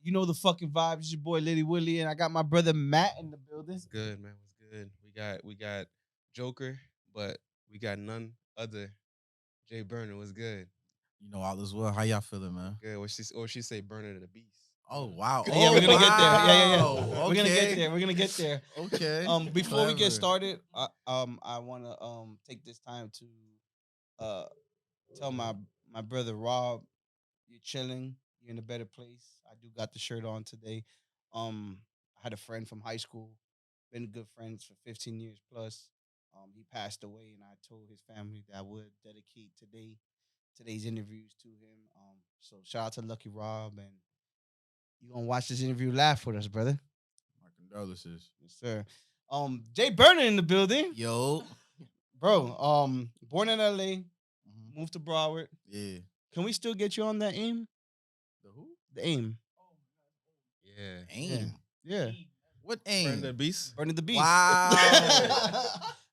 You know the fucking vibes. It's your boy Litty Willie, and I got my brother Matt in the building. What's good, man? What's good? We got Joker, but we got none other. Jay Burner was good. You know, all is well. How y'all feeling, man? Good. Or she say Burner the Beast. Oh wow! Yeah, we're gonna get there. Yeah. Wow. We're gonna get there. We're gonna get there. Okay. Before we get Clever. started, I wanna take this time to tell my brother Rob, you're chilling. You're in a better place. I do got the shirt on today. I had a friend from high school, been good friends for 15 years plus. He passed away, and I told his family that I would dedicate today's interviews to him. So shout out to Lucky Rob, and you gonna watch this interview laugh with us, brother. My condolences. Yes, sir. Jay Burner in the building, Yo. bro. Born in LA, Mhm. moved to Broward. Yeah. Can we still get you on that AIM? The who? The AIM. Yeah. Aim. Yeah. What Burner aim? the Beast. Burning the Beast. Wow.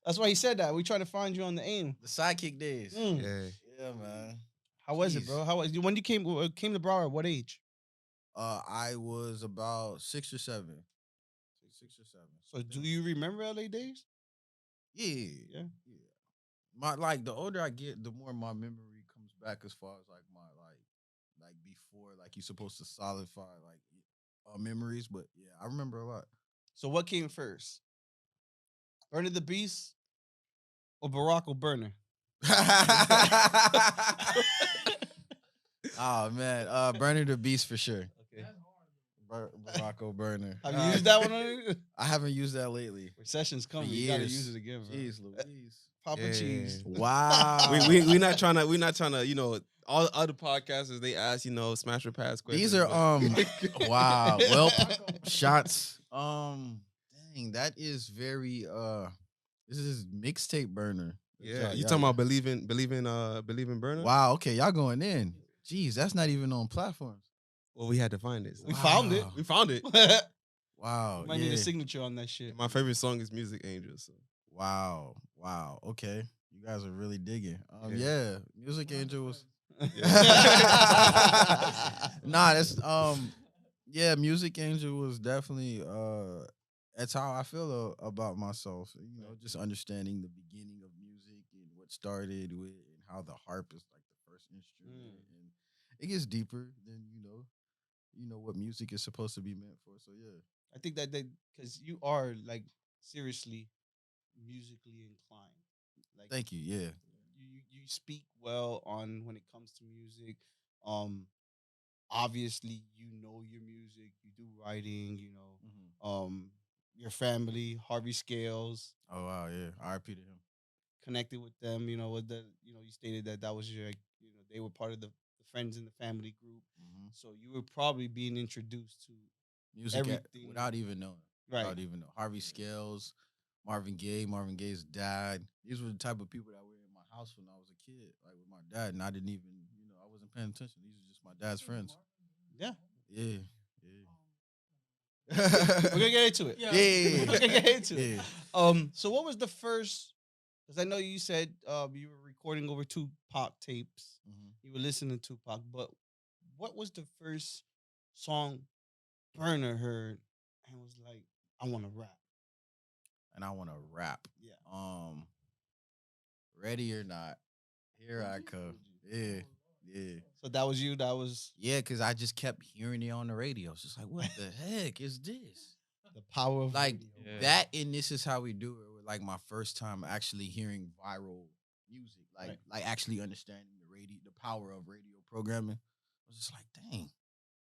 That's why he said that. We trying to find you on the AIM. The sidekick days. Mm. Yeah. Yeah, man. How was it, Jeez. bro? How was you when you came to Broward? What age? I was about 6 or 7. 6 or 7. So do you remember LA days? Yeah. Yeah. My the older I get, the more my memory comes back as far as like my like before like you're supposed to solidify like memories. But yeah, I remember a lot. So what came first? Burner the Beast or Barack O'Burner? Oh man, Burner the Beast for sure. Okay. Barack O'Burner. Have you used that one on you? I haven't used that lately. Recession's coming. For You gotta years. use it again, bro. Jeez Louise. Papa Yeah. cheese. Wow. we not trying to, you know, all other podcasters they ask, you know, smash or pass questions. These are but- wow. Well, shots. Dang, that is very this is Mixtape Burner. Yeah. You talking about believing Burner? Wow, okay, y'all going in. Jeez, that's not even on platforms. Well, we had to find it. So. We found it. We found it. Wow. Might need a signature on that shit. My favorite song is Music Angel. So. Wow. Wow. Okay. You guys are really digging. Yeah. Yeah. Music Angel was Yeah. nah, that's yeah, Music Angel was definitely that's how I feel about myself. You know, just understanding the beginning of music and what started with and how the harp is like the first instrument and it gets deeper than you know what music is supposed to be meant for. So yeah. I think that because you are like seriously musically inclined. Like Thank you. Yeah. you speak well on when it comes to music. Obviously you know your music, you do writing, you know, your family, Harvey Scales, Oh wow, yeah. R.I.P. to him. connected with them, you know, with the you stated that was your they were part of the friends in the family group. So you were probably being introduced to Music everything. without even knowing. Right. Without even knowing. Harvey Scales, Marvin Gaye's dad. These were the type of people that were in my house when I was a kid, like with my dad, and I didn't even, I wasn't paying attention. These are just my dad's friends. Yeah. Yeah. We're gonna get into it. Yeah. We're gonna get into it. Yeah. So what was the first? Because I know you said you were recording over Tupac tapes. You were listening to Tupac, but what was the first song Burner heard and was like, I want to rap? And I want to rap. Yeah. Ready or not, here I come. Yeah. Yeah. So that was you. That was Yeah, because I just kept hearing it on the radio. It's just like, what the heck is this? the power of Like radio. Yeah. that, and this is how we do it. With like my first time actually hearing viral music, Right. like actually understanding the power of radio programming. I was just like, dang.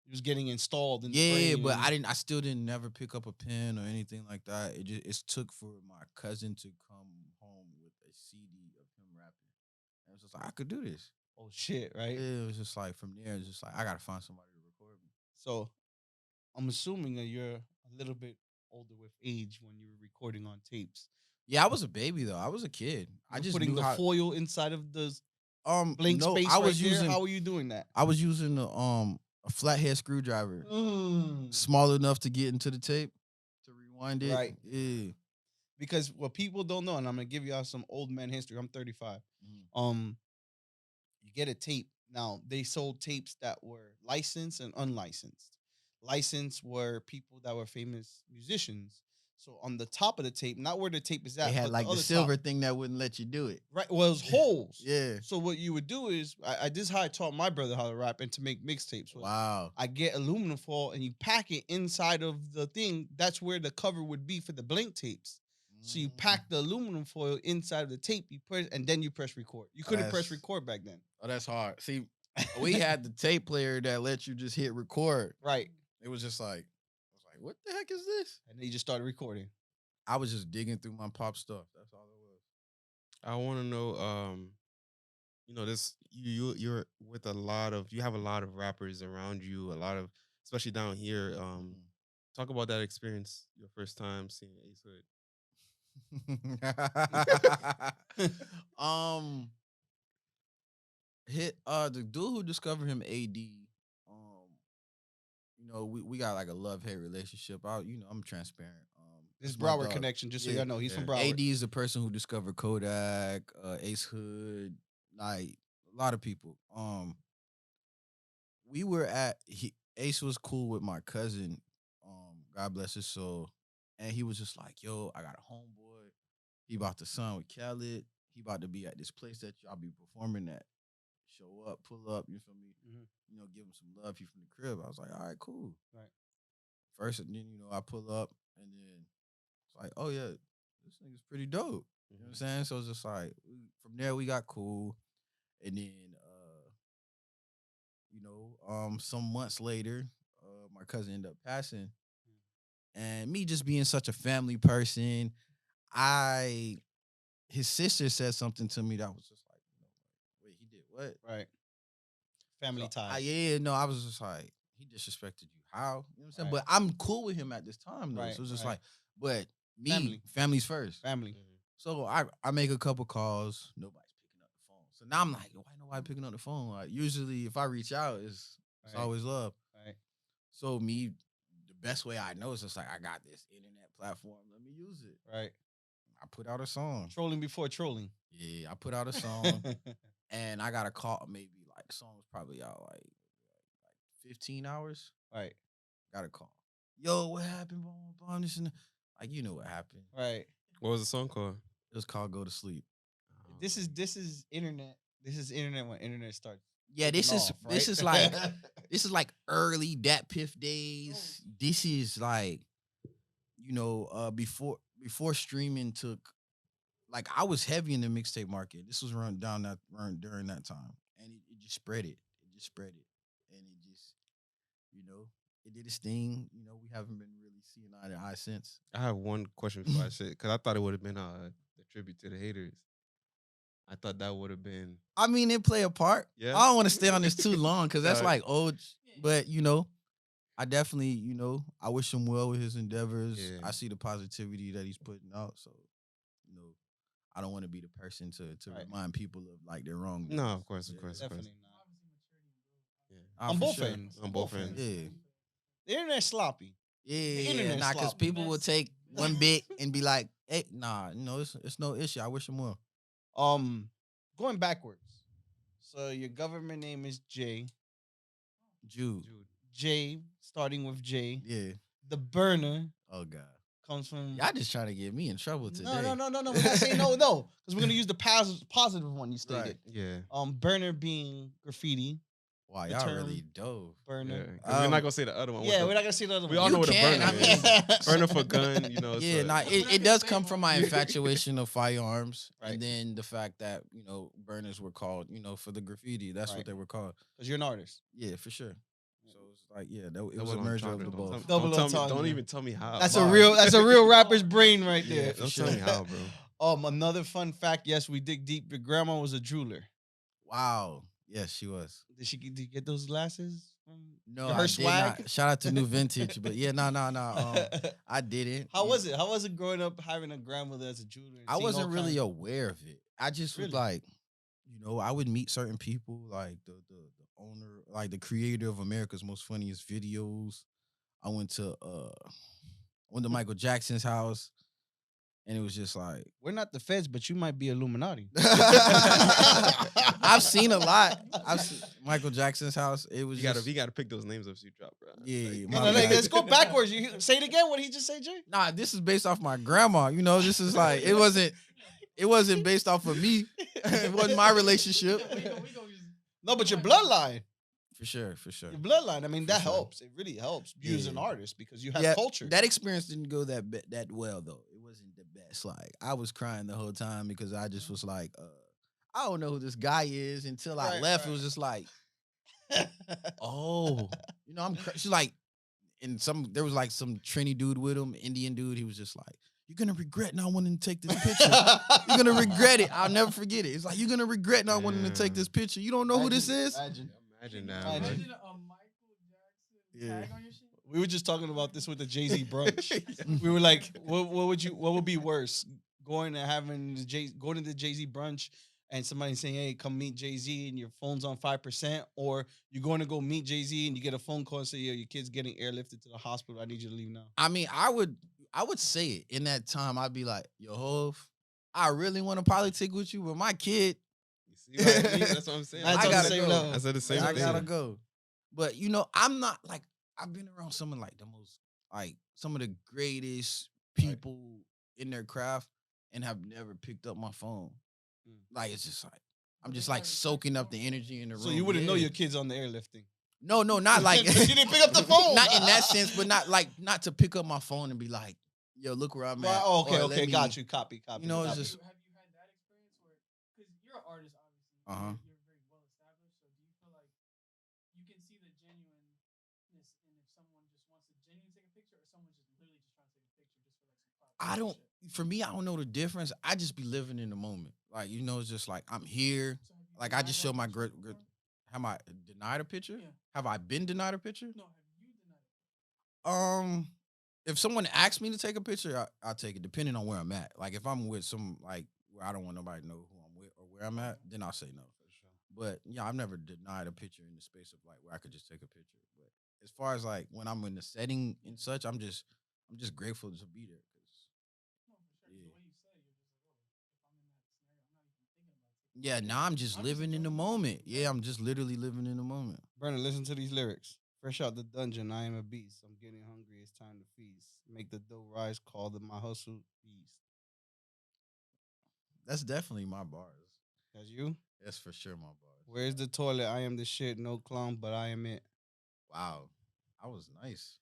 It was getting installed. In the Yeah, brain but and- I still didn't never pick up a pen or anything like that. It took for my cousin to come home with a CD of him rapping. And it was just like, I could do this. Oh shit! Right. Yeah, it was just like from there, it's just like I gotta find somebody to record me. So I'm assuming that you're a little bit older with age when you were recording on tapes. Yeah, I was a baby though. I was a kid. I You were just putting knew the how. foil inside of the blank no, space. I was right there. using. How were you doing that? I was using a flathead screwdriver, small enough to get into the tape to rewind it. Right. Yeah. Because what people don't know, and I'm gonna give y'all some old man history. I'm 35. You get a tape. Now they sold tapes that were licensed and unlicensed. licensed were people that were famous musicians. So on the top of the tape, not where the tape is at, They had but like the the other silver top, thing that wouldn't let you do it. right? Well, it was holes. Yeah. So what you would do is, this is how I taught my brother how to rap and to make mixtapes. Wow. I get aluminum foil and you pack it inside of the thing. That's where the cover would be for the blank tapes. So you pack the aluminum foil inside of the tape, you press, and then you press record. You couldn't press record back then. Oh, that's hard. See, we had the tape player that let you just hit record. Right. It was just like, I was like, what the heck is this? And then you just started recording. I was just digging through my pop stuff. That's all it was. I want to know, this you're with you have a lot of rappers around you, a lot of, especially down here. Talk about that experience, your first time seeing Ace Hood. The dude who discovered him, AD. We got like a love-hate relationship. I'm transparent. This my Broward dog. connection, just so Yeah. y'all know, he's from Yeah. Broward. AD is the person who discovered Kodak, Ace Hood, like a lot of people. We were Ace was cool with my cousin, God bless his soul, and he was just like, "Yo, I got a homeboy. He about to sign with Khaled. He about to be at this place that y'all be performing at. Show up, pull up. You feel me? Give him some love. He from the crib." I was like, "All right, cool." Right. First, and then I pull up, and then it's like, "Oh yeah, this nigga's pretty dope." You know what I'm saying? So it's just like from there we got cool, and then some months later, my cousin ended up passing, and me just being such a family person, his sister said something to me that was just like, wait, he did what? Right. Family ties. I was just like, he disrespected you. How? You know what I'm saying? But I'm cool with him at this time though. Right, So it's just right. like, but me, family's first. Family. So I make a couple calls, nobody's picking up the phone. So now I'm like, why nobody picking up the phone? Like usually if I reach out, it's always love. Right. So the best way I know is just like, I got this internet platform, let me use it. Right. I put out a song. Trolling before trolling. Yeah, I put out a song and I got a call, maybe like the song was probably out like 15 hours. Right. Got a call. Yo, what happened? This and that. Like, you know what happened. Right. What was the song called? It was called Go to Sleep. This is internet. This is internet when internet starts. Yeah, this is off, right? this is like this is like early Dat Piff days. This is like, before streaming took, like I was heavy in the mixtape market. This was run during that time, and it just spread it. It just spread it, and it just, it did its thing. We haven't been really seeing eye to eye since. I have one question for that shit, because I thought it would have been the tribute to the haters. I thought that would have been. I mean, it play a part. Yeah. I don't want to stay on this too long because that's Right. like old, but I definitely, I wish him well with his endeavors. Yeah. I see the positivity that he's putting out, so I don't want to be the person to Right. remind people of like their wrong. No, of course. Definitely not. Yeah. On for both sure. ends. On both ends. Yeah, The internet's sloppy. yeah, internet nah, because sloppy. people will take one bit and be like, "Hey, nah, it's no issue. I wish him well." Going backwards. So your government name is J. Jude. J, starting with J. Yeah. The burner Oh God. comes from. Y'all just trying to get me in trouble today. No. We're not saying no, because we're gonna use the positive one you stated. Right. Yeah. Burner being graffiti. Wow, The y'all term really dove. Yeah. Burner. 'Cause we're not gonna say the other one. Yeah, we're not gonna say the other We one. all You know what a can, burner I is. mean- Burner for gun, Yeah, so- it does come from my infatuation of firearms, Right. and then the fact that burners were called, for the graffiti. That's Right. what they were called. Because you're an artist. Yeah, for sure. So it's like, it Double was a merger of entendre. the Don't both. tell- Double don't tell me- entendre. Don't even tell me how. That's Wow. a real rapper's brain right Yeah, there. for Don't sure. tell me how, bro. Another fun fact. Yes, we dig deep. Your grandma was a jeweler. Wow. Yes, she was. Did you get those glasses? No, Her I did swag? not. Shout out to New Vintage, but yeah, no. I didn't. How was it? How was it growing up having a grandmother as a jeweler? and I seeing wasn't all really kinds- aware of it. I just was Really? like, I would meet certain people, like the owner, like the creator of America's Most Funniest Videos. I went to Michael Jackson's house, and it was just like We're not the feds, but you might be Illuminati. I've seen a lot. I've seen Michael Jackson's house. It was You gotta pick those names up so you drop, bro. Yeah, No, my no, bad. let's go backwards. You say it again. What did he just say, Jay? Nah, this is based off my grandma. You know, this is like it wasn't based off of me. It wasn't my relationship. No, but your bloodline. For sure, for sure. Your bloodline. I mean, For that sure. helps. It really helps you as an Yeah. artist because you have Yeah, culture. that experience didn't go that well though. It wasn't the best. Like I was crying the whole time because I just was like, I don't know who this guy is until I Right, left. right. It was just like, oh, you know, she's like, and there was like some Trini dude with him, Indian dude. He was just like, you're gonna regret not wanting to take this picture. You're gonna regret it. I'll never forget it. It's like you're gonna regret not wanting to take this picture. You don't know who this is. Imagine that. Imagine. man. Imagine a Michael Jackson tag on your shit. We were just talking about this with the Jay-Z brunch. We were like, what would be worse? Going to the Jay-Z brunch and somebody saying, hey, come meet Jay-Z and your phone's on 5%, or you're going to go meet Jay-Z and you get a phone call and say, yo, your kid's getting airlifted to the hospital. I need you to leave now. I mean, I would say it in that time. I'd be like, yo, Hov, I really want to politic with you, but my kid, You see what I mean? That's what I'm saying. That's I on the gotta same go. level. I said the same I thing. gotta go. But you know, I'm not like I've been around some of like the most like some of the greatest people in their craft and have never picked up my phone. Like it's just like I'm just like soaking up the energy in the room. So you wouldn't know Yeah. your kid's on the airlifting. No, not like you didn't pick up the phone. not in that sense, but not to pick up my phone and be like, yo, look where I'm at. Well, okay, or let okay, me- got you. Copy. You know, it's copy. just- Have you had that experience where, because you're an artist, obviously, Uh-huh. you're very well established. So do you feel like you can see the genuineness in if someone just wants to genuinely take a picture, or someone's just literally just trying to take a picture just for like some clout? I don't. For me, I don't know the difference. I just be living in the moment. Like you know, it's just like I'm here. So have you Like I denied just that show my picture great. before? Have I denied a picture? Yeah. Have I been denied a picture? No, have you denied it? If someone asks me to take a picture, I'll take it, depending on where I'm at. Like if I'm with some like where I don't want nobody to know who I'm with or where I'm at, then I'll say no. But yeah, I've never denied a picture in the space of like where I could just take a picture. But as far as like when I'm in the setting and such, I'm just grateful to be there. 'Cause, No, for sure. 'Cause Yeah. the way you said it, you're just like, oh, if I'm in that scenario, I'm not even thinking about taking. yeah, now I'm just I'm just living in the enjoying it. moment. Yeah, I'm just literally living in the moment. Burner, listen to these lyrics. Fresh out the dungeon, I am a beast. I'm getting hungry. It's time to feast. Make the dough rise. Call my hustle beast. That's definitely my bars. That's you. That's for sure my bars. Where's the toilet? I am the shit. No clown, but I am it. Wow, I was nice.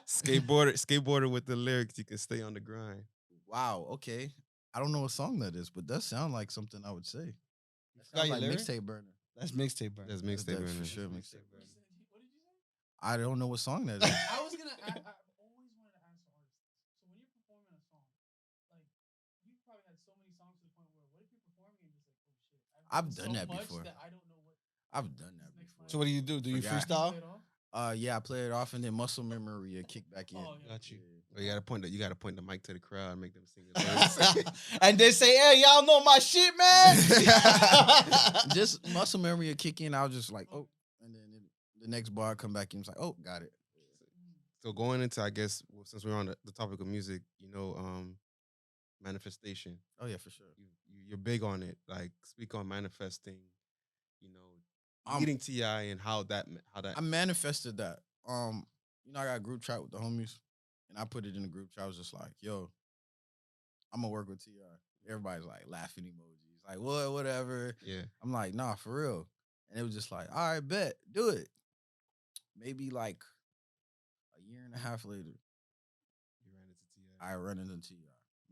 Skateboarder with the lyrics. You can stay on the grind. Wow. Okay. I don't know what song that is, but that sounds like something I would say. That forgot sounds your like lyric? Mixtape Burner. That's mixtape, Burner. That's That's mixtape. that for man. sure. What Mixtape you Burner. said? What did you say? I don't know what song that is. I was gonna. I've always wanted to ask artists this. So when you're performing a song, like you've probably had so many songs to the point where, what if you're performing and just like, oh shit, I've done done so that much before. that I don't know what. I've done that This next before. So what do you do? Do you Forgot. freestyle? Play it off? Yeah, I play it off and then muscle memory will kick back in. Oh, yeah. Got you. But you gotta point the mic to the crowd and make them sing the lyrics. And they say, "Hey, y'all know my shit, man." Just muscle memory will kick in. I was just like, oh, and then the next bar come back and it's like, oh, got it. So going into, I guess, since we're on the topic of music, manifestation. Oh yeah, for sure. You're big on it. Like, speak on manifesting. Um, Meeting Ti and how that. I manifested that. I got a group chat with the homies, and I put it in the group chat. I was just like, yo, I'm gonna work with Ti. Everybody's like laughing emojis, like what, whatever. Yeah. I'm like, nah, for real. And it was just like, all right, bet, do it. Maybe like a year and a half later, You ran into Ti. I run into Ti.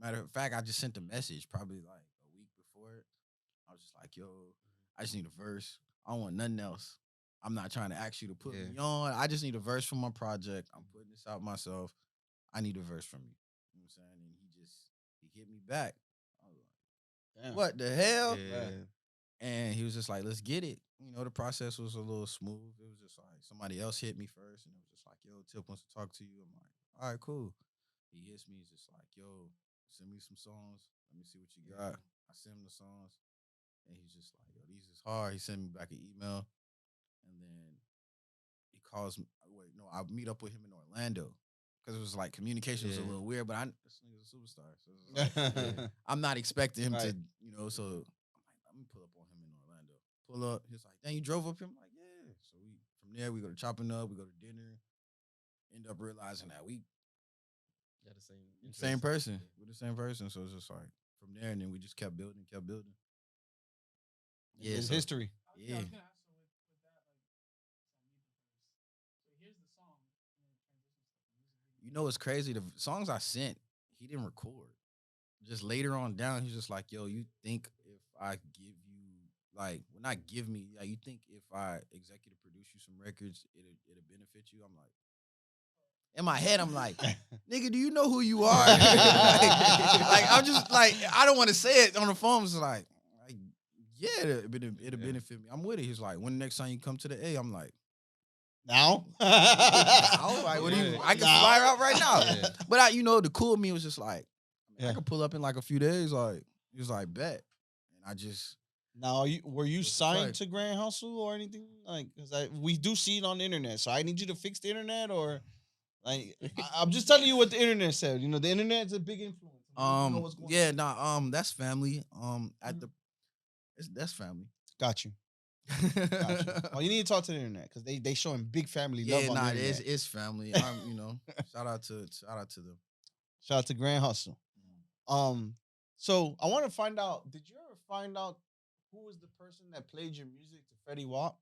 Matter of fact, I just sent a message probably like a week before it. I was just like, yo, I just need a verse. I don't want nothing else. I'm not trying to ask you to put Yeah. me on. I just need a verse from my project. I'm putting this out myself. I need a verse from you. You know what I'm saying? And he hit me back. I was like, Damn. what the hell? Yeah. And he was just like, let's get it. The process was a little smooth. It was just like somebody else hit me first, and it was just like, yo, Tip wants to talk to you. I'm like, all right, cool. He hits me. He's just like, yo, send me some songs. Let me see what you got. I send him the songs. And he's just like, yo, these is hard. He sent me back an email. And then he calls me. Wait, no, I meet up with him in Orlando. Because it was like communication was a Yeah. little weird, but this nigga's a superstar. So it was like, I'm not expecting him Right. to, so I'm like, let me pull up on him in Orlando. Pull up. He's like, dang, you drove up here? I'm like, yeah. So from there, we go to chopping up, we go to dinner. End up realizing that we Yeah, the same. same person. We're the same person. So it's just like from there, and then we just kept building, kept building. Yeah, It's so- history. Yeah. I was gonna ask you with that, like, I need the verse. So here's the song, and then it transitions to the music video. You know what's crazy? The songs I sent, he didn't record. Just later on down, he's just like, yo, you think if I give you, like, well, not give me, like, you think if I executive produce you some records, it'll benefit you? I'm like, in my head, I'm like, nigga, do you know who you are? like, I'm just like, I don't want to say it on the phone. It's like yeah, it'll benefit me. I'm with it. He's like, when the next time you come to the A, I'm like, Now? I was like, what do you? I can fly out right now. Yeah. But the cool of me was just like, Yeah. I could pull up in like a few days. Like he was like, bet, and I just Now, were you What's the signed fight? to Grand Hustle or anything? Like, because we do see it on the internet. So I need you to fix the internet, or like I'm just telling you what the internet said. You know, the internet's a big influence. You know what's going yeah, on. nah, that's family. That's family. Got you. Got you. Well, you need to talk to the internet because they showing big family love Yeah, on nah, the internet. it's family. Shout out to them. Shout out to Grand Hustle. So I want to find out. Did you ever find out who was the person that played your music to Freddie Wap?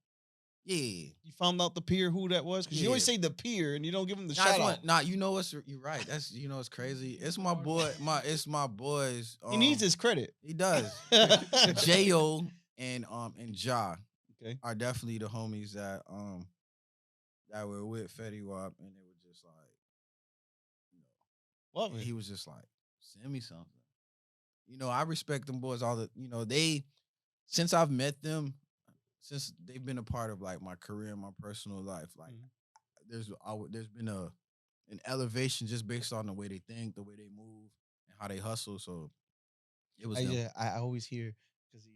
Yeah. You found out the peer who that was because you always Yeah. say the peer and you don't give him the Nah, shout out. nah, you know what's you're right. That's it's crazy. It's my boy. It's my boys. He needs his credit. He does. Jo and Ja Okay. are definitely the homies that were with Fetty Wap, and they were just like, What? he was just like, send me something. I respect them boys. Since I've met them, since they've been a part of like my career and my personal life, like there's been an elevation just based on the way they think, the way they move, and how they hustle. So it was them. I always hear because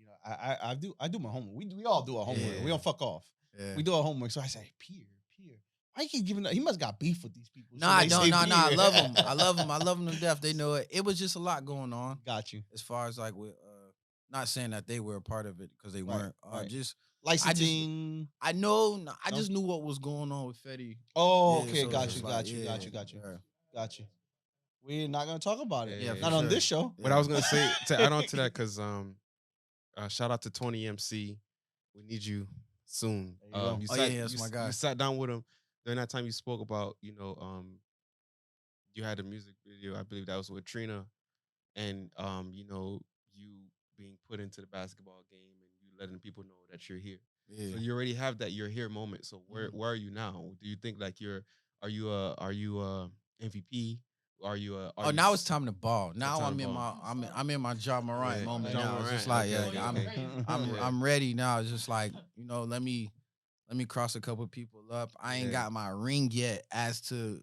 I do my homework. We all do our homework. Yeah. We don't fuck off. Yeah. We do our homework. So I say peer. Why you keep giving up? He must got beef with these people. Nah, so they say I peer. love them. I love them to death. They know it. It was just a lot going on Got you. as far as like with not saying that they were a part of it because they Right, weren't. right. Just Licensing. I just knew what was going on with Fetty. Oh, Yeah, okay. so Got it's you. like, Got you. yeah, Got you. We're not gonna talk about it. Yeah, Not for on sure. this show. But I was gonna say to add on to that because shout out to Tony MC. We need you soon. There you go. Oh, yeah, that's my guy. You sat down with him during that time. You spoke about you had a music video. I believe that was with Trina, and you being put into the basketball game and you letting people know that you're here. Yeah. So you already have that you're here moment. So where are you now? Do you think like are you a MVP? Are you a Now it's time to ball. Now time I'm to in ball. I'm in my Ja Morant Yeah, moment Ja now. It's Morant, just like okay, yeah, okay. I'm ready now. It's just like, let me cross a couple people up. I ain't Yeah. got my ring yet as to,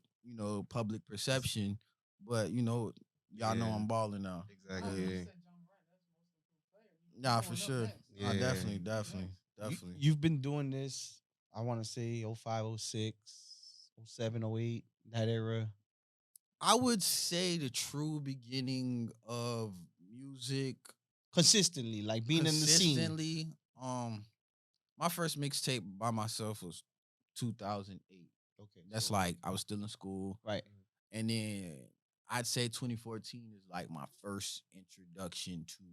public perception, but y'all know Yeah. I'm balling now. Exactly. You Yeah. said John Morant, that's the most improved player. Nah, He's for going up sure. next. Nah, Yeah. definitely. You've been doing this, I want to say 05, 06, 07, 08, that era. I would say the true beginning of music Consistently, like being in the scene. consistently. My first mixtape by myself was 2008. Okay. That's so- like I was still in school. right. And then I'd say 2014 is like my first introduction to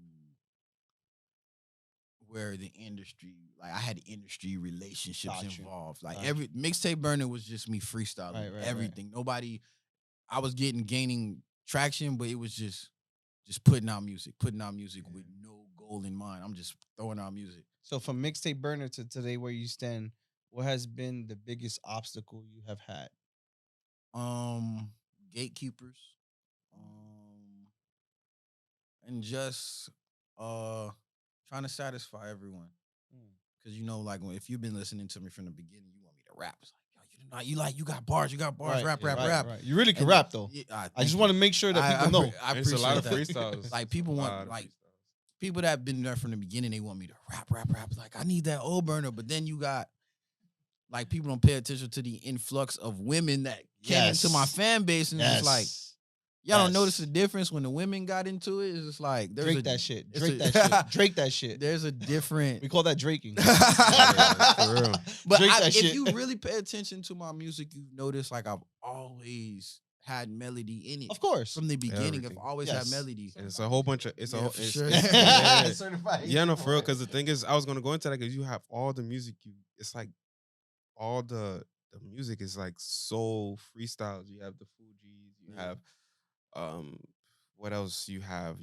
where the industry, like I had industry relationships Got you. involved. Like Got every Mixtape Burner was just me freestyling Right. everything. Nobody, I was gaining traction, but it was just putting out music with no goal in mind. I'm just throwing out music. So from Mixtape Burner to today where you stand, what has been the biggest obstacle you have had? Gatekeepers, and just trying to satisfy everyone. Cause like if you've been listening to me from the beginning, you want me to rap. It's like, yo, you got bars, Right, rap. Right. You really can And- rap though. Yeah, I just want to make sure that people know. I It's a lot of appreciate that. freestyles. Like people A want lot of like freestyles. people that been there from the beginning, they want me to rap. Like I need that old burner, but then you got like people don't pay attention to the influx of women that came into my Yes. fan base, and it's like Y'all don't Yes. notice the difference when the women got into it. It's just like there's Drake that shit. it's Drake a- that shit. Drake that shit. There's a different. We call that draking. For real. But Drake that if shit. you really pay attention to my music, you've noticed like I've always had melody in it. Of course. From the beginning, Everything. I've always Yes. had melody. And it's a whole bunch of it's a Yeah, whole for it's, sure. it's- yeah. Certified. Yeah, no, for real. Because the thing is, I was gonna go into that because you have all the music. It's like all the music is like soul freestyles. You have the Fugees. You have what else? You have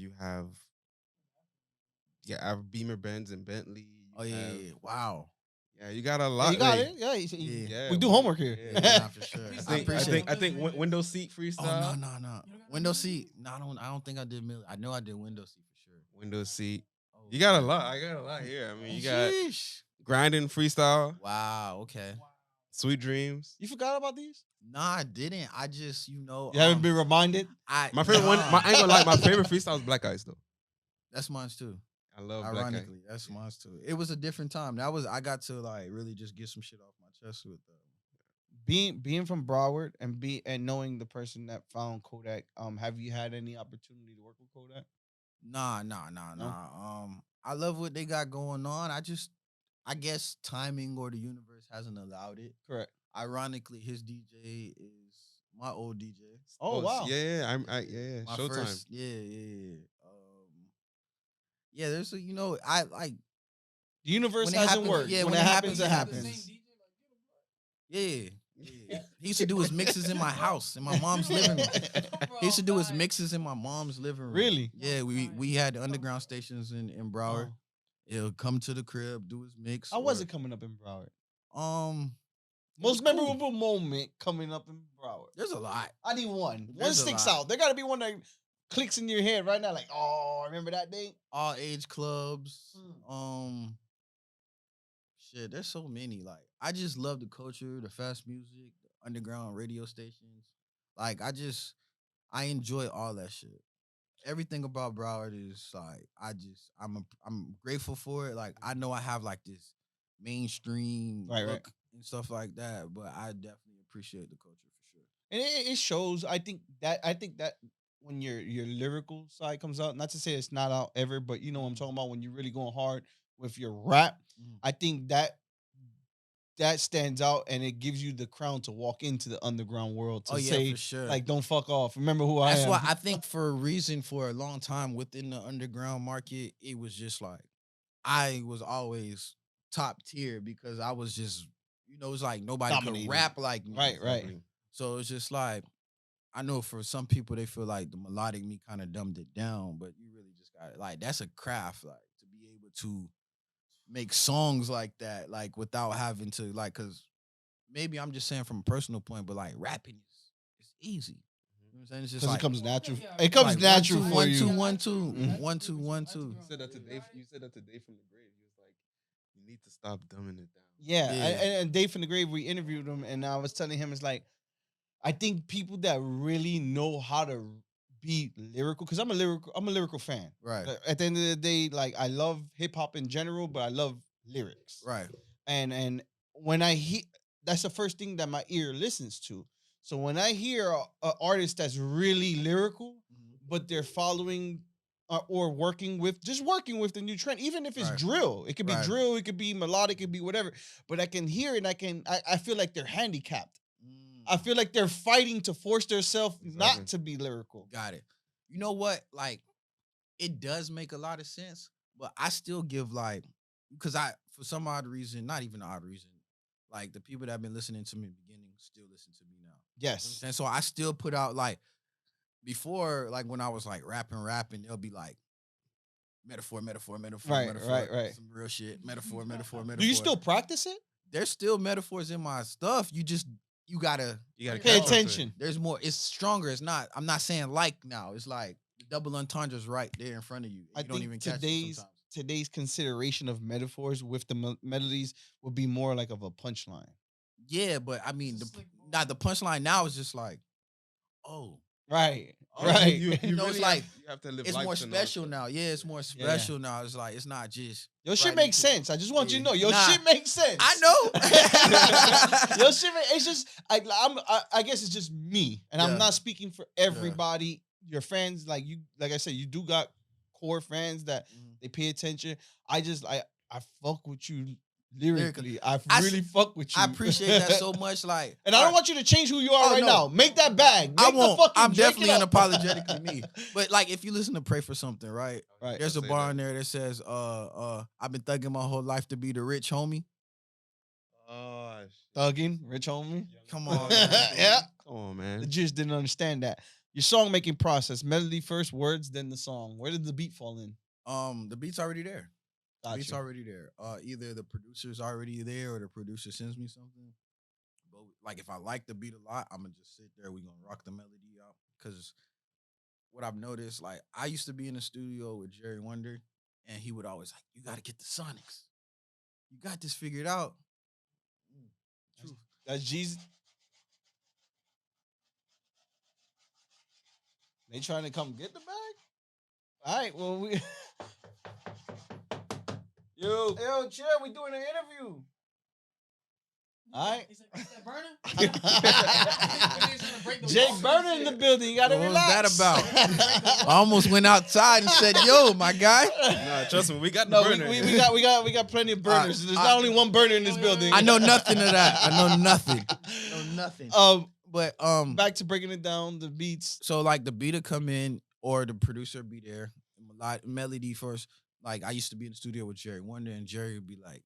I have Beamer Benz and Bentley. Oh yeah, yeah, yeah. Wow. Yeah, you got a Yeah, lot. you got like- it. Yeah, Yeah. we do homework here. Yeah. Yeah, nah, for sure. I appreciate think window seat Oh freestyle. no. Window seat. No, I don't think I did. I know I did window seat for sure. Window seat. Oh, You got a okay. lot. I got a lot here. I mean, you got Sheesh. grinding freestyle, Wow. Okay. sweet dreams. You forgot about these? Nah, I didn't. I just You haven't been reminded? My favorite one. nah. I ain't gonna lie. My favorite freestyle is Black Eyes though. That's mine too. I love Black Eyes. Ironically, that's mine too. It was a different time. I got to like really just get some shit off my chest with Being from Broward and knowing the person that found Kodak, have you had any opportunity to work with Kodak? Nah. I love what they got going on. I guess timing or the universe hasn't allowed it. Correct. Ironically, his DJ is my old DJ. Oh, wow. Yeah. Yeah. My Showtime. first, yeah. Yeah, there's a I like The universe When it hasn't happens- worked. yeah, when when it it happens, happens, it it happens. yeah. He used to do his mixes in my house, in my mom's living room. He used to do his mixes in my mom's living room. Really? Yeah, we had underground stations in Broward. Wow. He'll come to the crib, do his mix. How was or- it coming up in Broward? was Most cool. memorable moment coming up in Broward. There's a lot. I need one. One There's a sticks lot. out. There got to be one that clicks in your head right now. Like, oh, remember that day? All age clubs. Mm. Shit, there's so many. Like, I just love the culture, the fast music, the underground radio stations. Like, I enjoy all that shit. Everything about Broward is like, I'm grateful for it. Like, I know I have like this mainstream Right. look and stuff like that, but I definitely appreciate the culture for sure. And it shows. I think that when your lyrical side comes out, not to say it's not out ever, but you know what I'm talking about, when you're really going hard with your rap, I think that stands out and it gives you the crown to walk into the underground world to say, for sure. like, don't fuck off. Remember who I That's am. why I think for a long time within the underground market, it was just like I was always top tier because I was just, it's like nobody Dominating. could rap like me. Right. So it's just like, I know for some people they feel like the melodic me kind of dumbed it down, but you really just got it. Like, that's a craft, like to be able to make songs like that, like without having to because maybe I'm just saying from a personal point, but like rapping is easy. You know what I'm saying? It's just Because like it comes natural. Yeah. It comes like, natural for 1 2 you. 1 2 Mhm. 1 2 1 2. You said that today. You said that today from the grave. He was like, "You need to stop dumbing it down." Yeah, Yeah. And Dave from the Grave, we interviewed him, and I was telling him, it's like, I think people that really know how to be lyrical, because I'm a lyrical fan. Right. At the end of the day, like, I love hip hop in general, but I love lyrics. Right. And when I hear, that's the first thing that my ear listens to. So when I hear an artist that's really lyrical, but they're following or working with the new trend, even if it's Right. drill, it could be Right. drill, it could be melodic, it could be whatever. But I can hear it, and I feel like they're handicapped. I feel like they're fighting to force themselves Exactly. not to be lyrical. Got it. You know what? Like, it does make a lot of sense, but I still give because for some odd reason, not even an odd reason, like the people that have been listening to me in the beginning still listen to me now. Yes. And so I still put out before, like when I was like rapping, they'll be like metaphor, Right. some real shit, metaphor. Do you still practice it? There's still metaphors in my stuff. You gotta You gotta Pay catch up to it. attention. there's more. It's stronger. It's not. I'm not saying like now. It's like the double entendre's right there in front of you. I You don't think even catch it today's sometimes. today's consideration of metaphors with the melodies would be more like of a punchline. Yeah, but I mean, Just like more- the punchline now is just like, oh, Right. Oh, Right. you know, it's like you have to live it's life more to know. special now. Yeah, it's more special now. It's like it's not just Your shit right makes into- sense. I just want you to know. Yeah. Your Nah. shit makes sense. I know. Your shit. It's just. I guess it's just me, and Yeah. I'm not speaking for everybody your fans, like I said, you do got core fans that they pay attention. I fuck with you lyrically. I really fuck with you. I appreciate that so much. Like, and I don't want you to change who you are right now. Make that bag. Make I won't. The fucking I'm definitely drink it up. unapologetically me. But like, if you listen to "Pray for Something," right? Right. There's a bar in there that says, I've been thugging my whole life to be the rich homie." Oh, Thugging, rich homie. Come on, Yeah. come on, man. The Jews didn't understand that. Your song making process, melody first, words, then the song. Where did the beat fall in? The beat's already there. The beat's Gotcha. already there. Either the producer's already there or the producer sends me something. But like, if I like the beat a lot, I'm gonna just sit there. We gonna rock the melody out. Cause what I've noticed, like, I used to be in the studio with Jerry Wonder, and he would always like, "You gotta get the sonics. You got this figured out." That's Jesus. They trying to come get the bag? All right, well, we... Yo, chill, we doing an interview. All right. Is that Burna? Jake Burna in the building. You gotta What was relax. that about? I almost went outside and said, "Yo, my guy." Nah, trust me, we got the No, burner. we got plenty of burners. There's not only one burner in this building. I know nothing of that. I know nothing. Nothing. But back to breaking it down, the beats. so like the beater come in or the producer be there, melody first. Like, I used to be in the studio with Jerry Wonder, and Jerry would be like,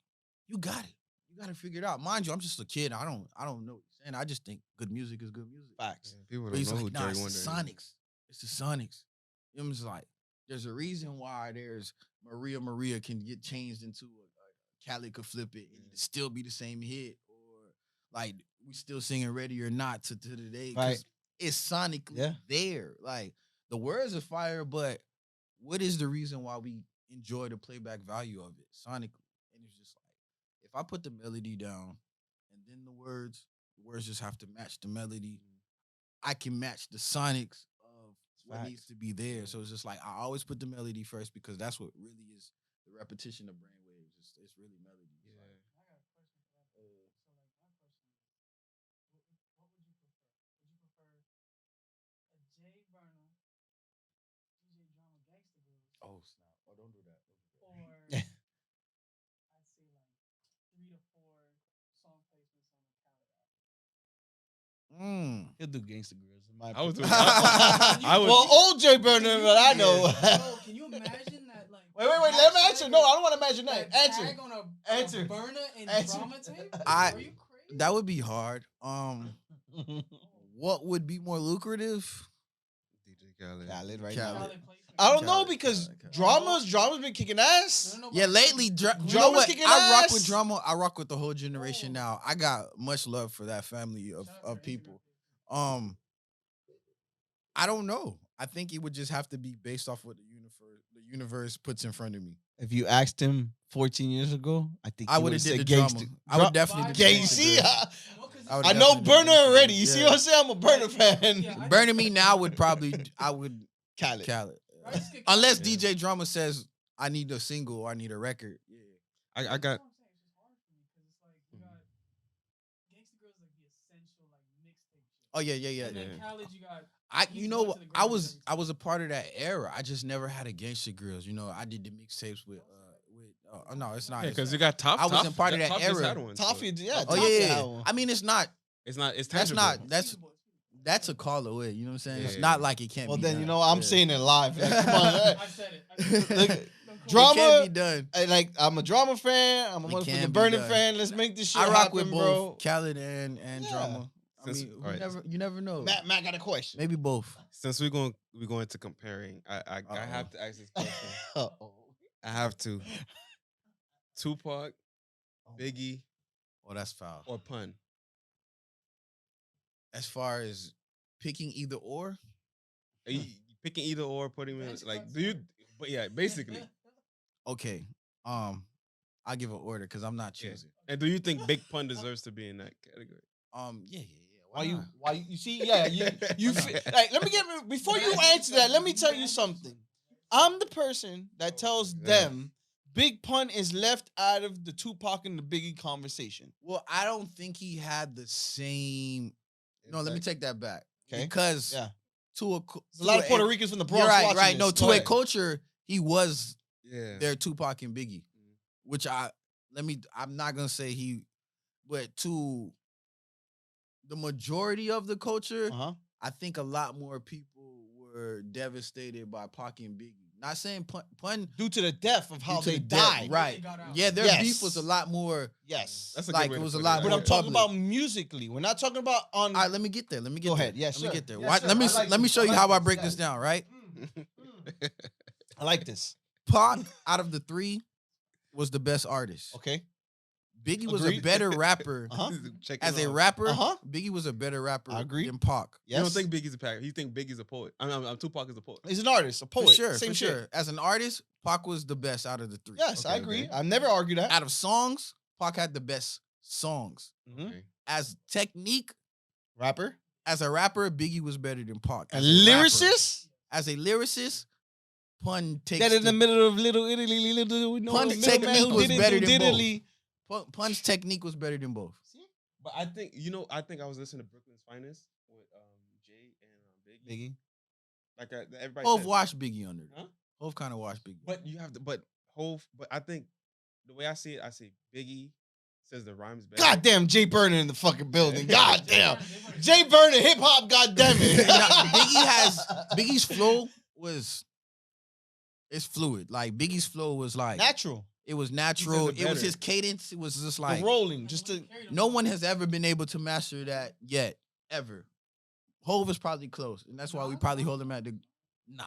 "You got it. You got to figure it out." Mind you, I'm just a kid. I don't know what he's saying. I just think good music is good music. Facts. People But don't he's know like, who "Nah, Jerry it's Wonder the is. Sonics. It's the Sonics." I'm just like, there's a reason why there's Maria can get changed into a Khaled could flip it and it still be the same hit, or like we still singing "Ready or Not" to today. Right. It's sonically there. Like, the words are fire, but what is the reason why we enjoy the playback value of it sonically? And it's just like, if I put the melody down and then the words just have to match the melody. I can match the sonics of what Facts. needs to be there. So it's just like, I always put the melody first, because that's what really is the repetition of brainwaves. It's really melody. Yeah. I got a question for that. So, like, my question is, what would you prefer? Would you prefer a Jay Burna, DJ Drama Gangsta Blues, Oh, snap. Oh, don't do that. or I'd say like 3 to 4 song placements on the Khaled album? He'll do Gangsta Grills. In my I was opinion. doing- I was- Well, old Jay Burner, but I know. Bro, can you imagine that? Like, Wait, let me answer. No, I don't want to imagine that. that Answer. tag on a Answer. Burner and Answer. Drama tape? I- Are you crazy? That would be hard. What would be more lucrative? DJ Khaled. Khaled right Khaled. now. Khaled placement. I don't know Khaled, because Khaled. drama's been kicking ass. No, Yeah, but- lately, you know Drama's what? kicking I rock ass. with drama. I rock with the whole generation now. I got much love for that family Shout out to of the people. Instagram I don't know. I think it would just have to be based off what the universe puts in front of me. If you asked him 14 years ago, I think I he would have would've did said the gangsta. drama. I would definitely do Yeah, the you Gangsta see, Grills. No, 'cause I would I know definitely do Burner Gangsta already. Grills, You see yeah. what I'm saying? I'm a Burner fan. Yeah, Burning me now would probably I would Khaled. Khaled. I just get Unless Khaled. DJ Drama says I need a single or I need a record. Yeah. I got. That's what I'm saying. It's just hard for me because it's like you got Gangsta Girls like the essential like mixtape shit. Oh yeah. And then Yeah. Khaled, you got You he's know going what? to the I Grammys was every a part of that era. I just never had a Gangsta Grills. You know, I did the mixtapes with no, it's not. Yeah, It's- because you got Top. I wasn't part of that Top just era. had one, so- Toffee, yeah. oh Toffee yeah. had one. I mean, it's not. It's not. It's That's tangible. not. That's a call away. You know what I'm saying? It's Yeah. not like it can't. Well, be then done. you know I'm Yeah. saying it live. Like, come on, I said it. I said it. Look, Don't call It me- drama- can't be done. like I'm a drama fan. I'm a It motherfucking can be Burner done. fan. Let's make this shit I rock happen, with both bro. Khaled and Yeah. Drama. I Since- mean, alright. you never know. Matt got a question. Maybe both. Since we're going to comparing, I have to ask this question. Uh-oh. I have to. Tupac, Biggie, Oh, that's foul. or Pun? As far as picking either or, Are you picking either or, putting him in Answer like? first. Do you? But yeah, basically. okay. I'll give an order because I'm not Yeah. choosing. And do you think Big Pun deserves to be in that category? Yeah. Why you see? Yeah, you feel, like. Let me before you answer that. Let me tell you something. I'm the person that tells them Big Pun is left out of the Tupac and the Biggie conversation. Well, I don't think he had the same. No, let me take that back. Okay. Because Yeah. There's a lot of Puerto Ricans from the Bronx. You're right, watching right. this. No, Go to a ahead. culture, he was Yeah. their Tupac and Biggie, which I'm not gonna say but to the majority of the culture, I think a lot more people were devastated by Pac and Biggie. Not saying pun due to the death of how they died. right? Yeah, their beef was a lot more. Yes, That's a like good way it to was a put lot it. but more. I'm talking public. about musically. We're not talking about on. All right, let me get there. Let me get Go there. ahead. Yes, let me sir. get there. Yes, Watch- sir. let me I like let me this. show I you like how I this. break Yes. this down. Right, I like this. Pac out of the three was the best artist. Okay. Biggie was a Agreed. better rapper. Check As it a off. rapper, Uh-huh. Biggie was a better rapper I agree. than Pac. Yes. You don't think Biggie's a pack. You think Biggie's a poet. I'm Tupac is a poet. He's an artist, a poet. For sure, Same for shit. sure. As an artist, Pac was the best out of the three. Yes, I Okay, agree. okay. I've never argued that. Out of songs, Pac had the best songs. Mhm. Okay. As technique, Rapper, as a rapper, Biggie was better than Pac. a As a rapper. lyricist. As a lyricist, pun takes That in the the- middle of Little Italy, little no Pun's middleman technique who was didn't better do than both. diddly. Pun's technique was better than both. But I think I think I was listening to Brooklyn's Finest with Jay and Biggie. Biggie. Like everybody. Hove said- watched Biggie under. Huh? Hove kind of watched Biggie. But you have to. But Hove. But I think the way I see it, I see Biggie says the rhymes better. Goddamn, Jay Burner in the fucking building. Goddamn, Jay Burner, hip hop. Goddamn it. Biggie's flow it's fluid. Like Biggie's flow was like natural. it was natural. it It was better. his cadence. It was just The like rolling, just to no one has ever been able to master that yet, ever. Hove is probably close, and that's why we probably hold him at the. Nah.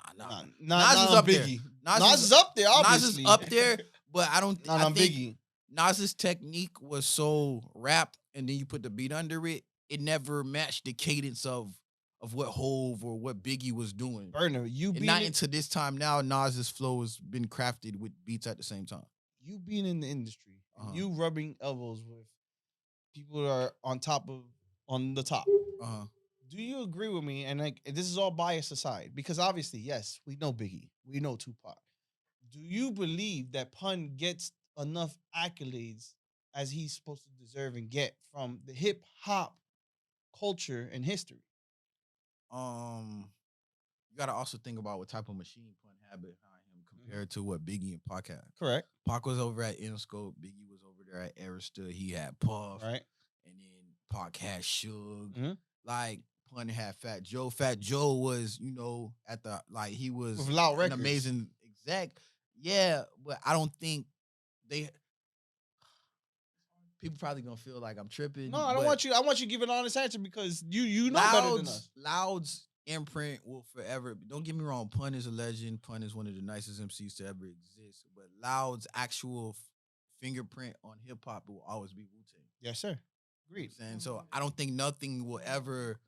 Nas is on up there. Biggie. Nas Nas is up there, obviously. Nas is up there, but I don't. Not I on think Biggie. Nas's technique was so rap, and then you put the beat under it. It never matched the cadence of what Hove or what Biggie was doing. Burner, you And being not into this time now, Nas's flow has been crafted with beats at the same time. you being in the industry, Uh-huh. you rubbing elbows with people that are on the top. Uh-huh. Do you agree with me? And like this is all bias aside, because obviously, yes, we know Biggie, we know Tupac. Do you believe that Pun gets enough accolades as he's supposed to deserve and get from the hip hop culture and history? You gotta also think about what type of machine Pun had behind him compared to what Biggie and Pac had. Correct. Pac was over at Interscope, Biggie was over there at Arista. He had Puff, Right. and then Pac had Suge. Mhm. Like Pun had Fat Joe. Fat Joe was, at the he was With Loud an Records. amazing exec. Yeah, but I don't think they. People probably gonna feel like I'm tripping. No, I don't but want you. I want you to give an honest answer because you know better than us. Loud's imprint will forever. Don't get me wrong. Pun is a legend. Pun is one of the nicest MCs to ever exist. But Loud's actual fingerprint on hip hop will always be Wu-Tang. Yes, sir. Agreed. And so I don't think nothing will ever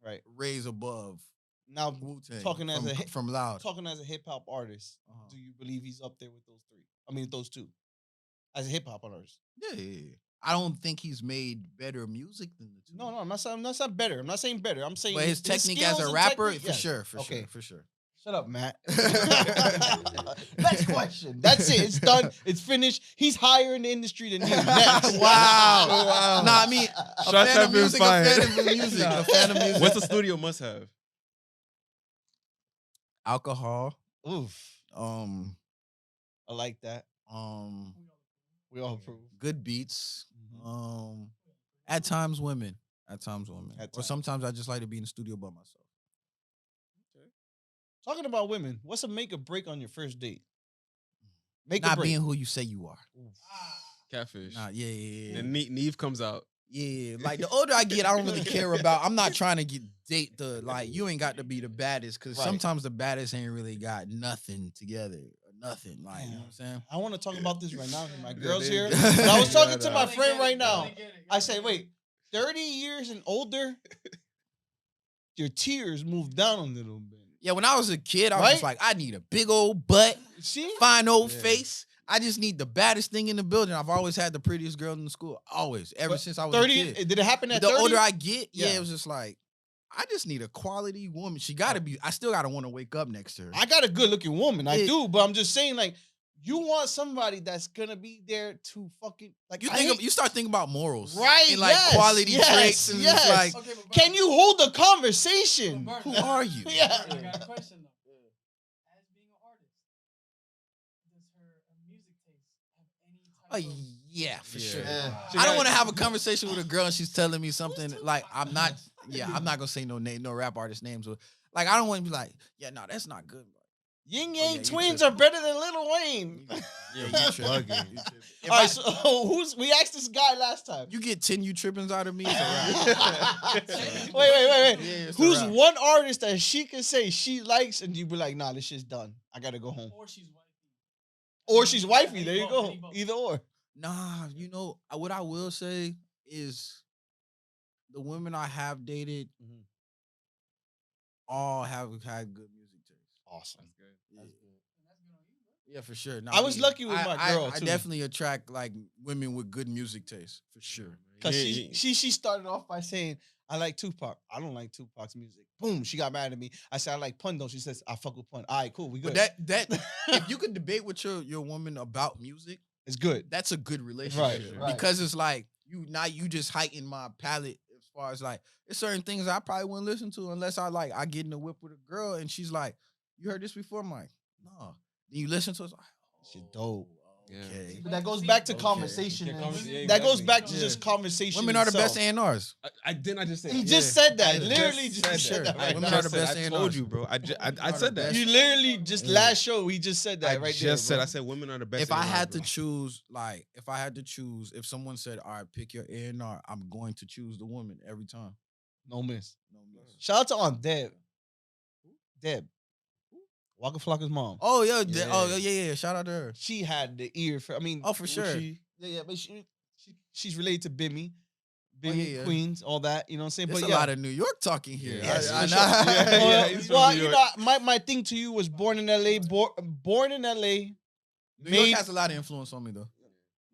Right raise above now, Wu-Tang. talking as from Loud. talking as a hip hop artist, Uh-huh. do you believe he's up there with those three? I mean, those two, as a hip hop artist. Yeah. I don't think he's made better music than the two. No, I'm not saying better. I'm not saying better. I'm saying But his technique as skills a and rapper, technique, for yes. sure, for Okay. sure, for sure. Shut up, Matt. Next question. That's it. It's done. It's finished. He's higher in the industry than you. Next. Wow. Nah, I mean, a Shots fan have of been music, fired. a fan of music, a fan of music. What's the studio must have? Alcohol, Oof. um, I like that. We all approve. good beats, Mhm. at times women, At or times. sometimes I just like to be in the studio by myself. Talking about women, what's a make or break on your first date? Make or Not break. being who you say you are. Catfish. Nah, yeah. And Neve comes out. Yeah, like the older I get, I don't really care about. I'm not trying to date you ain't got to be the baddest because Right. sometimes the baddest ain't really got nothing together or nothing. Like, you know what I'm saying? I want to talk about this right now because my Yeah, girl's they- here. they- But I was talking Yeah, to nah. my They friend get it, right now. they get it. I said, wait, 30 years and older, your tears move down a little bit. Yeah, when I was a kid, I was Right? just like, I need a big old butt, See? fine old Yeah. face. I just need the baddest thing in the building. I've always had the prettiest girl in the school. Always. Ever But since I was 30, a kid. did it happen at The 30? older I get, yeah, Yeah. it was just like, I just need a quality woman. She gotta be, I still gotta want to wake up next to her. I got a good looking woman. I Yeah. do, but I'm just saying, like, You want somebody that's gonna be there to fucking like. You start thinking about morals, right? And like quality traits, and it's like, Okay, but can you hold a conversation? But who Burna, are you? Yeah. I got a question though. As being an artist, does her music taste have any type of? Yeah, for Yeah. sure. Yeah. I don't want to have a conversation with a girl and she's telling me something like I'm not. Yeah, I'm not gonna say no name, no rap artist names. Or, like I don't want to be like, yeah, no, that's not good. Yin yeah, Yang you twins tripping. are better than Lil Wayne. Yeah, you tripping. bugging. You tripping. If All I- right, so we asked this guy last time. you get 10 you trippings out of me. It's a wrap. Wait. Yeah, it's a Who's wrap. one artist that she can say she likes and you be like, nah, this shit's done. I gotta go home. Or she's wifey. Or she's wifey. I There need you both, I go. need both. Either or. Nah, you know what I will say is the women I have dated Mhm. all have had good music taste. Awesome. Yeah. And that's good on you, bro. Yeah, for sure. Nah, I was lucky with my girl, I too. definitely attract like women with good music taste for sure. Cause Yeah, she started off by saying, I like Tupac. I don't like Tupac's music. Boom, she got mad at me. I said, I like Pun though. She says, I fuck with Pun. All right, cool, we good. But that if you could debate with your woman about music, it's good. that's a good relationship. Right. Because it's like you just heighten my palate as far as like there's certain things I probably wouldn't listen to unless I get in the whip with a girl and she's like, you heard this before? I'm like, no. Then you listen to it, it's like, Shit dope. Yeah. Okay. But that goes back to Okay. conversation. Yeah, and- yeah, that goes exactly. back to Yeah. just conversation. Women are the best itself. A&Rs. I didn't. I just said He that. just said that. I Literally just just said said that. that. Right Women now. are the best I A&Rs. told you, bro. I said that. You literally just Yeah. last show he just said that I right just there. said. bro. I said women are the best. If I A&Rs, had to bro. choose, if someone said, all right, pick your A&R, I'm going to choose the woman every time. No miss. No miss. Shout out to Aunt Deb. Deb. Waka Flocka's mom. Oh, yeah. Yeah. Yeah. Shout out to her. She had the ear for. I mean, Oh, for was sure. Yeah, but she's related to Bimmy, Oh, yeah. Queens, all that. You know what I'm saying? There's but a yeah, lot of New York talking here. Yes, I for know. sure. Yeah, he's from well, New you know, York. my thing to you was born in L.A. Born in L.A. New made. York has a lot of influence on me, though.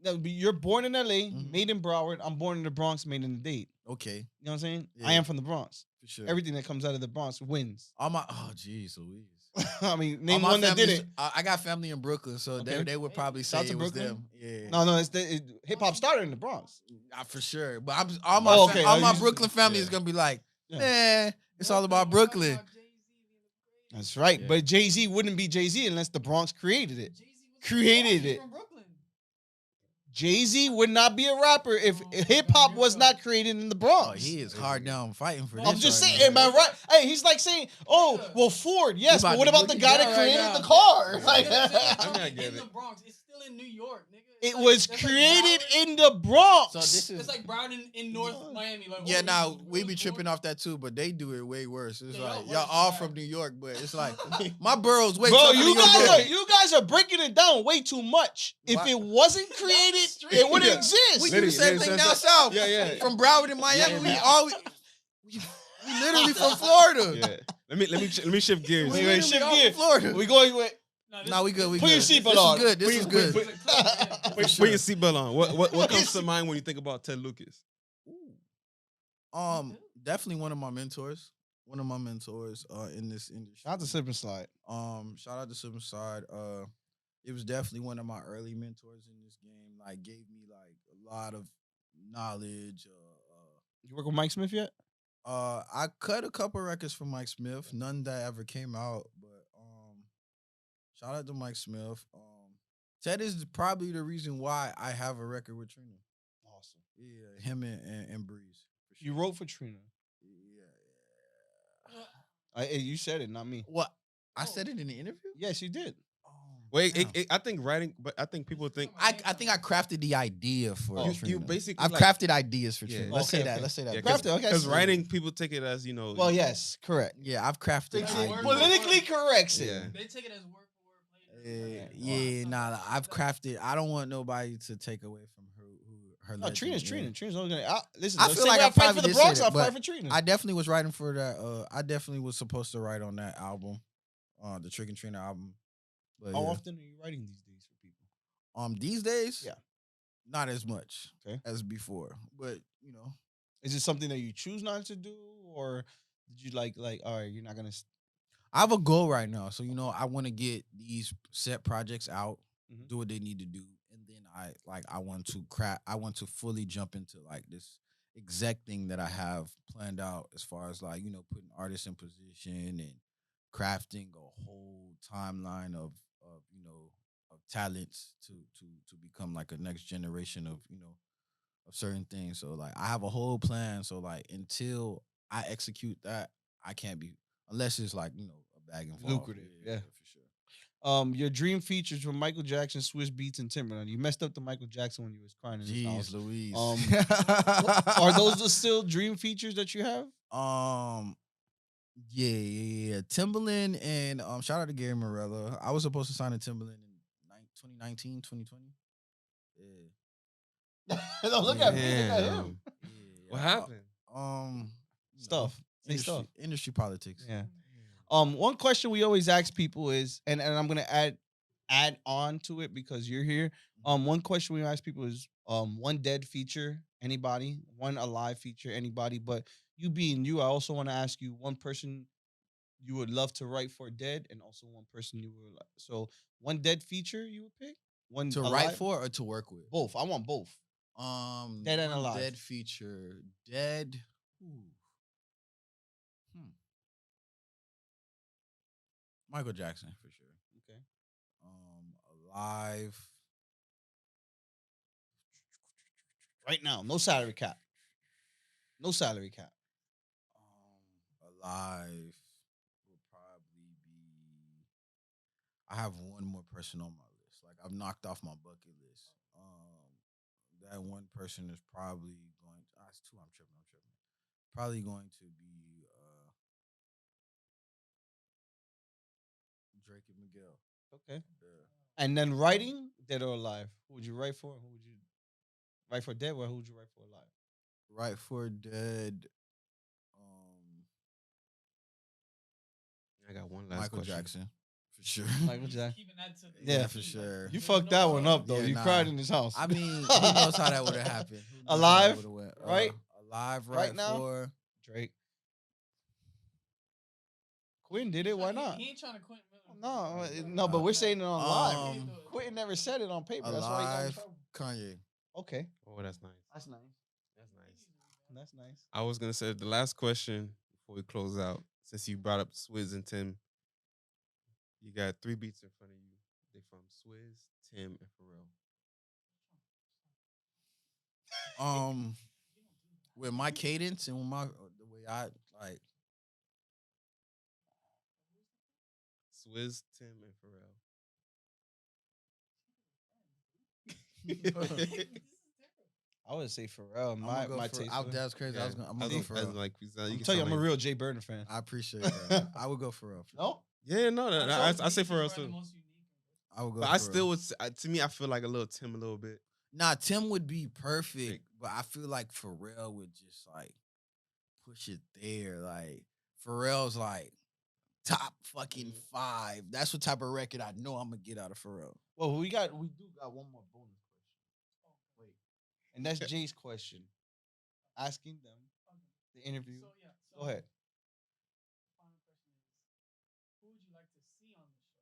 No, but you're born in L.A. Mhm. Made in Broward. I'm born in the Bronx. Made in the Dade. Okay, You know what I'm saying? Yeah. I am from the Bronx. for sure. Everything that comes out of the Bronx wins. Jeez Louise. I mean, All name my one that family's- didn't. I got family in Brooklyn, so Okay. they would probably say Shout out to it was Brooklyn? them. Yeah, No, it's hip hop started in the Bronx. for sure. But all my Oh, okay. all Oh, my you- Brooklyn family yeah. is gonna be like, Yeah. man, it's all about Brooklyn. That's right. Yeah. But Jay-Z wouldn't be Jay-Z unless the Bronx created it. Jay-Z Created it. From Brooklyn. Jay-Z would not be a rapper if hip hop was not created in the Bronx. Oh, he is hard down fighting for this. I'm just right saying, now. am I right? Hey, he's like saying, oh, well, Ford, yes, about but what to about look the it guy down that right created now. the car? Like, I mean, I get in it. the Bronx. It's still in New York, nigga. it was created in the Bronx. So this is It's like Broward in North Miami. Like, yeah. oh, Now this is we real be tripping North. off that too, but they do it way worse. It's Yeah, like y'all y'all worse all than from that. New York, but it's like my borough's way Bro, tougher you than your guys, borough. you guys are breaking it down way too much. If Why? it wasn't created, it wouldn't Yeah. exist. We do the Literally, same yeah, thing so- down south. Yeah. From Broward and Miami, Yeah. we literally from Florida. Yeah. Let me shift gears. We Wait, literally shift all gear. from Florida. We going with Nah, we good. We Put your good. seatbelt This on. is good. This is good. Put your seatbelt on. What comes to mind when you think about Ted Lucas? Definitely one of my mentors. One of my mentors in this industry. shout out to Slip and Slide. Shout out to Suicide. It was definitely one of my early mentors in this game. Like, gave me like a lot of knowledge. You work with Mike Smith yet? I cut a couple records for Mike Smith. None that ever came out, but shout out to Mike Smith. Ted is probably the reason why I have a record with Trina. Awesome. Yeah, him and Breeze. For You wrote for Trina. Yeah. You said it, not me. What? I said it in the interview. Yes, you did. Wait, Damn. I think writing, but I think people think I think I crafted the idea for you Trina. basically I've like, crafted ideas for Yeah. Trina. Let's Okay, say that. okay. Let's say that. Yeah, Crafted, okay. because writing people take it as Well, yes, correct. Yeah, I've crafted Takes Yeah. it- ideas. politically corrects it. Yeah. They take it as word for word. Yeah, I've crafted. I don't want nobody to take away from her. Her No, legend, Trina's yeah. Trina. Trina's only gonna listen. I the feel same like way I I fight probably for the did say Bronx. that, I fight but for Trina. I definitely was writing for that. I definitely was supposed to write on that album, the Trick and Trina album. But How yeah. often are you writing these days for people? These days, Yeah. not as much Okay. as before. But Is it something that you choose not to do, or did you like? All right, you're not gonna. I have a goal right now. So I want to get these set projects out. Mhm. do what they need to do, and then I want to fully jump into like this exact thing that I have planned out as far as like putting artists in position and crafting a whole timeline of talents to become like a next generation of certain things. So like I have a whole plan. So like until I execute that, I can't be unless it's like a bag involved. Lucrative, yeah. For sure. Your dream features from Michael Jackson, Swiss Beats, and Timberland. You messed up the Michael Jackson when you was crying in his house. Jeez, Louise. Are those the still dream features that you have? Yeah. Timberland and shout out to Gary Morella. I was supposed to sign a Timberland in 2019, 2020. Yeah. Don't look at me, look at him. Damn. What happened? Stuff. Say stuff. Industry politics. Yeah. One question we always ask people is, and I'm gonna add on to it because you're here. One question we ask people is, one dead feature, anybody, one alive feature, anybody. But you being you, I also want to ask you one person you would love to write for dead, and also one person you would like. So one dead feature you would pick, one To alive? write for or to work with? both. I want both. Dead and one alive. Dead feature. Dead. Ooh. Michael Jackson for sure. Okay. Alive. Right now, no salary cap. No salary cap. Alive will probably be. I have one more person on my list. Like I've knocked off my bucket list. That one person is probably going. It's two. I'm tripping. Probably going to be Drake and Miguel. Okay. Yeah. And then writing, dead or alive. Who would you write for? Who would you write for dead, or who would you write for alive? Right for dead. I got one last Michael question. Jackson for sure. Michael Jackson. Keeping that to Yeah, for sure. You fucked that one up though. Yeah, You nah. cried in his house. I mean, who knows how that would have happened? Who knows how that Alive, would've went. right? Alive, Right right now? for. Drake. Quinn did it. Why not? He ain't trying to quit. No, but we're saying it on live. Um, Quentin never said it on paper. That's why he got in Alive, trouble. Kanye. Okay, Oh, that's nice. that's nice. That's nice. That's nice. I was gonna say the last question before we close out, since you brought up Swizz and Tim, you got 3 beats in front of you. They from Swizz, Tim, and Pharrell. With my cadence and with my the way I like. Swizz, Tim, and Pharrell. I would say Pharrell. My taste. That's crazy. Yeah, I'm gonna go for Pharrell. like, I'm telling you, I'm a real Jay Burner fan. I appreciate that. I would go for Pharrell. No, Yeah, no, I say Pharrell too. I would go. But for I still Pharrell. would. To me, I feel like a little Tim, a little bit. Nah, Tim would be perfect, but I feel like Pharrell would just like push it there. Like Pharrell's like top fucking 5. That's what type of record I know I'm gonna get out of Pharrell. well, we do got one more bonus question. Wait, and that's Jay's question. Asking them the interview. Go ahead. Final question is, who would you like to see on the show?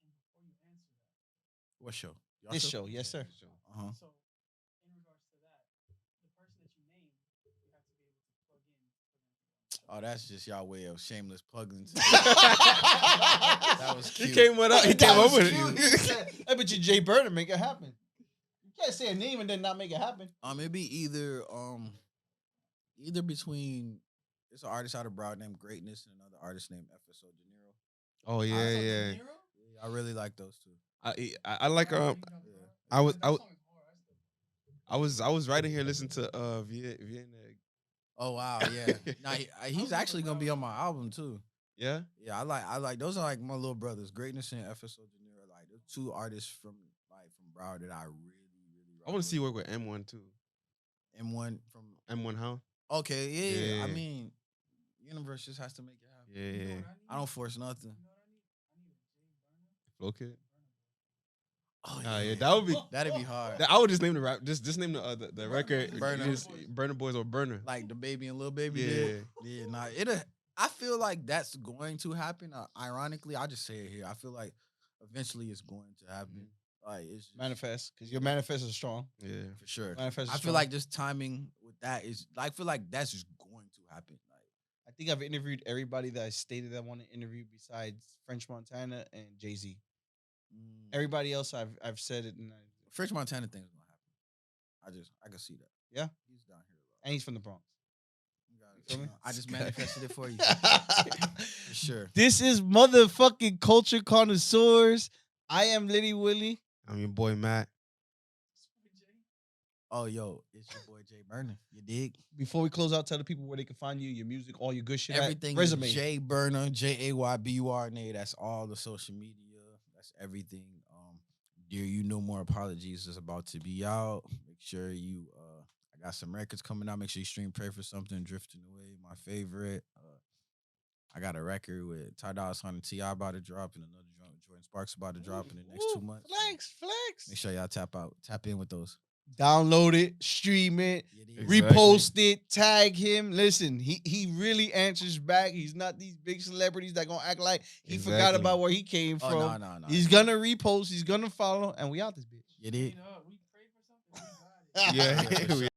And before you answer that, What show? Y'all This show, yes sir. Uh-huh. so in regards to that, the person that you name, you have to be able to plug in for them. Oh, that's just y'all way of shameless plugging. That was He cute. came with He came up with you. Hey, but you Jay Burner make it happen. You can't say a name and then not make it happen. It'd be either between it's an artist out of Broward named Greatness and another artist named FSO De Niro. Oh yeah, yeah. Yeah, I really like those two. I like I was right in here listening to Vienna. Oh wow, yeah. Now he's actually gonna be on my album too. Yeah. Yeah, I like those are like my little brothers, Greatness and FSO De Niro. Like the 2 artists from Broward that I really I want to see you work with M1 too. M1 from M1 how? Okay, yeah. I Yeah. mean, Universe just has to make it happen. Yeah. I don't force nothing. Flow Kid. Oh Yeah, that would be. That'd be hard. I would just name the rap. Just name the record. Burna. Burna Boys or Burner. Like the Baby and Lil Baby Yeah. did. Yeah, nah, I feel like that's going to happen. Ironically, I'll just say it here. I feel like eventually it's going to happen. Like it's just, Manifest, because your manifest is strong. Yeah. for sure. Manifest is I feel strong. like just timing with that is. I feel like that's just going to happen. Like I think I've interviewed everybody that I stated I want to interview besides French Montana and Jay-Z. Everybody else I've said it, and French Montana thing is gonna happen. I can see that. Yeah? He's down here a lot. and he's from the Bronx. You know, I just manifested it for you. For sure. This is motherfucking Culture Connoisseurs. I am Litty Willie. I'm your boy Matt. Oh, yo, it's your boy Jay Burna. You dig? Before we close out, tell the people where they can find you, your music, all your good shit. Everything Resume. is Jay Burna, JAYBURNA. That's all the social media. That's everything. Dear You No More Apologies is about to be out. Make sure you I got some records coming out. Make sure you stream Pray for Something, Drifting Away, my favorite. I got a record with Ty Dolla $100 and T.I. about to drop, and another joint with Jordan Sparks about to drop in the next 2 months. Flex. Make sure y'all tap in with those. Download it, stream it, Exactly. repost it, tag him. Listen, he really answers back. He's not these big celebrities that gonna act like he forgot Exactly. about where he came Oh, from. no. He's gonna repost, he's gonna follow, and we out this bitch. You dig? We pray for something. We got it. Yeah.